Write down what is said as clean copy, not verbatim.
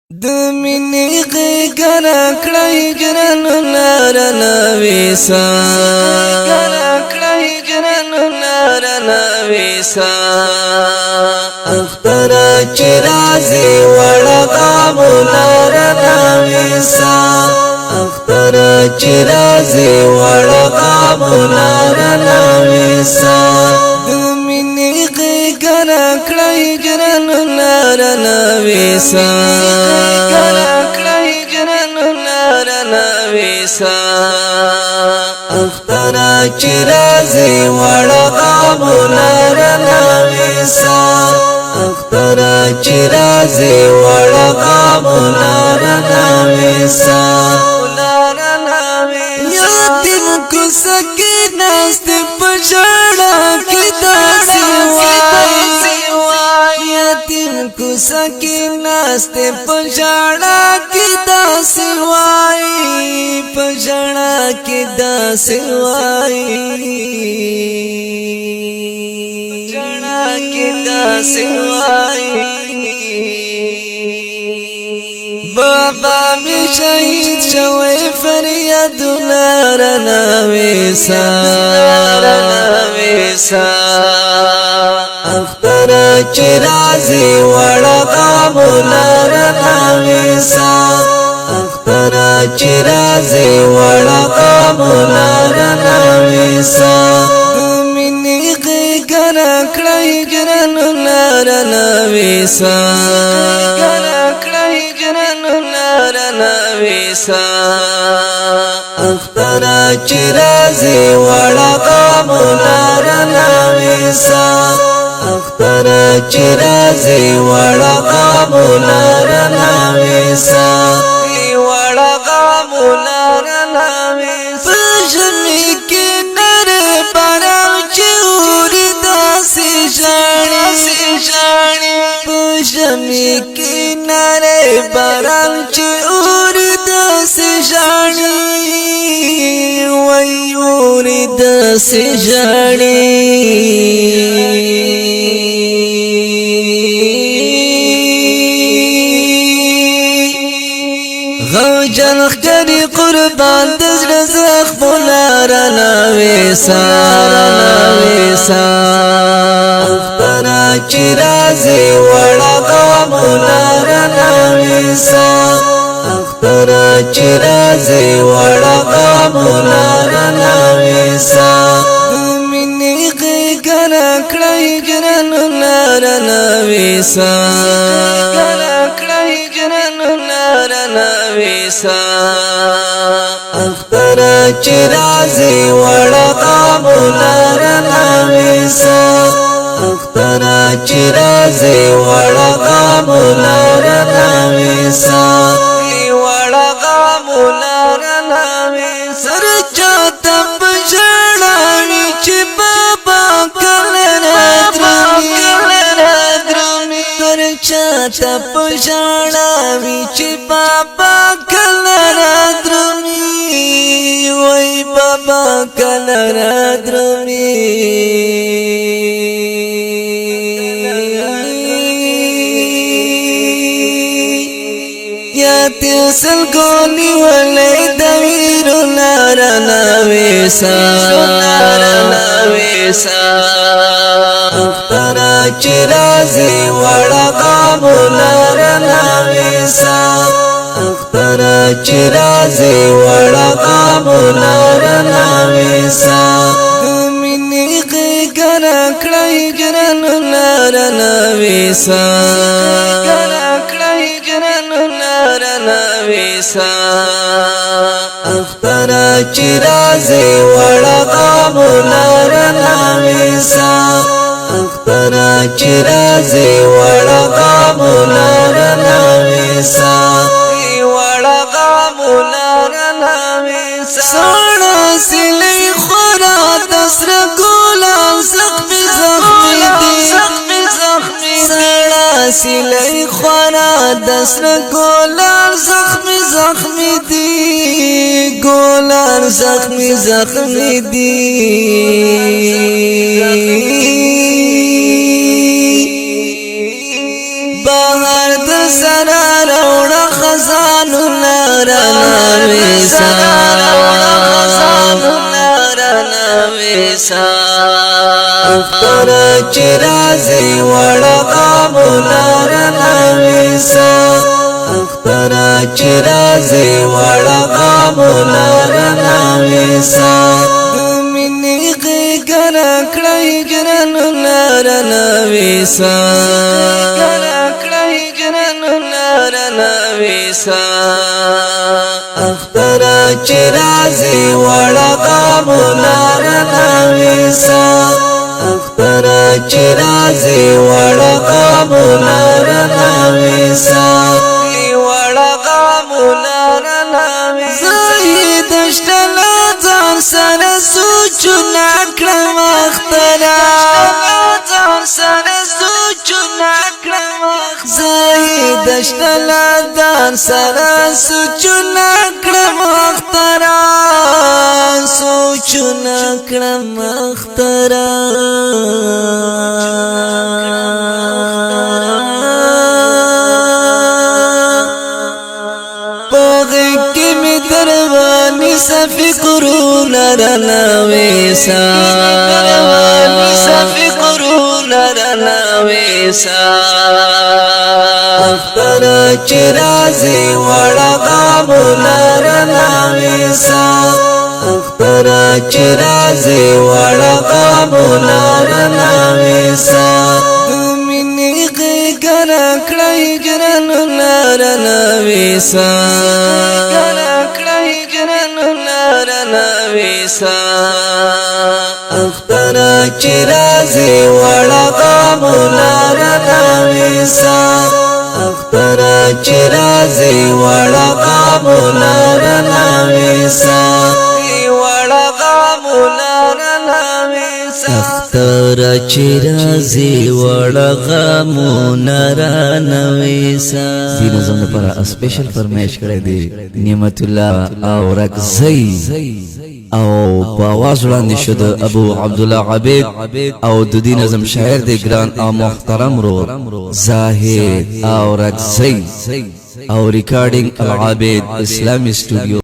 د مینې غږره کړی جرن لار نویسا کړی جرن لار نویسا اختر چې راځي وړغام لار نویسا اختر چې راځي وړغام لار نویسا د مینې غږره کړی جرن لار نویسا اختر چې راځي وړغام لار نویسا اختر چې راځي وړغام لار نویسا یتیم کو سکیناست پچړه کې داسې وای یتیم کو سکیناست پچړه کې داسې وای پچړه کې داسې وای پچړه کې داسې وای بابا می شهید شوی فریاد لار نویسا اختر چې راځي وړغام لار نویسا اختر چې راځي وړغام لار نویسا مینې غږره کړی جرن لار نویسا اختر چې راځي وړغام لار نویسا اختر چې راځي وړغام لار نویسا وړغام لار نویسا پښمې کې نر باران چې اور داسې ژاړي پښمې کې نر باران چې اور داسې ژاړي وای اور داسې ژاړي غوجل خکری قربان دزر زخم لار نویسا اختر چې راځي وړغام لار نویسا اختر چې راځي وړغام لار نویسا مینې غږره کړی جرن لار نویسا اختر چې راځي وړغام لار نویسا اختر چې راځي وړغام لار نویسا وړغام لار نویسا سر چاته پژړاوي چې بابا کله درمي سر چاته پژړاوي چې بابا کله درمي وای بابا کله درمي تیسل گونی ولی دویر لار نویسا اختر چې راځي وړغام لار نویسا اختر چې راځي وړغام لار نویسا مینې غږره کړی جرن لار نویسا اختر چې راځي وړغام لار نویسا اختر چې راځي وړغام لار نویسا وړغام لار نویسا سړا سلی خورا دسر ګولان زخمي سړا سلی خورا دسر ګولان زخمي دی ګولان زخمي دی بهر د سره راوړه ویسا ویسا اختر چرازی وڑقا مولارنا ویسا اختر چرازی وڑقا مولارنا ویسا دمینی غیگر اکڑای جرن لارنا ویسا اکڑای جرن لارنا ویسا اختر چرازی وڑقا مولارنا ویسا اختر چرازی وڑقا مولارنا ویسا وڑقا مولارنا ویسا زاید اشتلا زان سر سوچنا کرم اخترا زان سر سوچنا کرم زاید اشتلا زان سر سوچنا کرم اخترا سوچنا کرم اخترا فکرونه رانویسا فکرونه رانویسا اختر چرازی وڑقا مولارنویسا اختر چرازی وڑقا مولارنویسا دمینی غیگر اکڑای جرن لارنویسا ویسا اختر چرازی وڑقا مولارنا ویسا اختر چرازی وڑقا مولارنا ویسا وڑقا مولارنا ویسا اختر چرازی وڑقا مولارنا ویسا دی نظم لپاره اسپیشل فرمایش کړی دی نعمت الله او رکزی او په आवाज وړاندې شو د ابو عبد الله عبید او د دې نظم شاعر دی ګران او محترم رو زاهد او رکزی او ریکارډینګ العابد اسلامي سټوډیو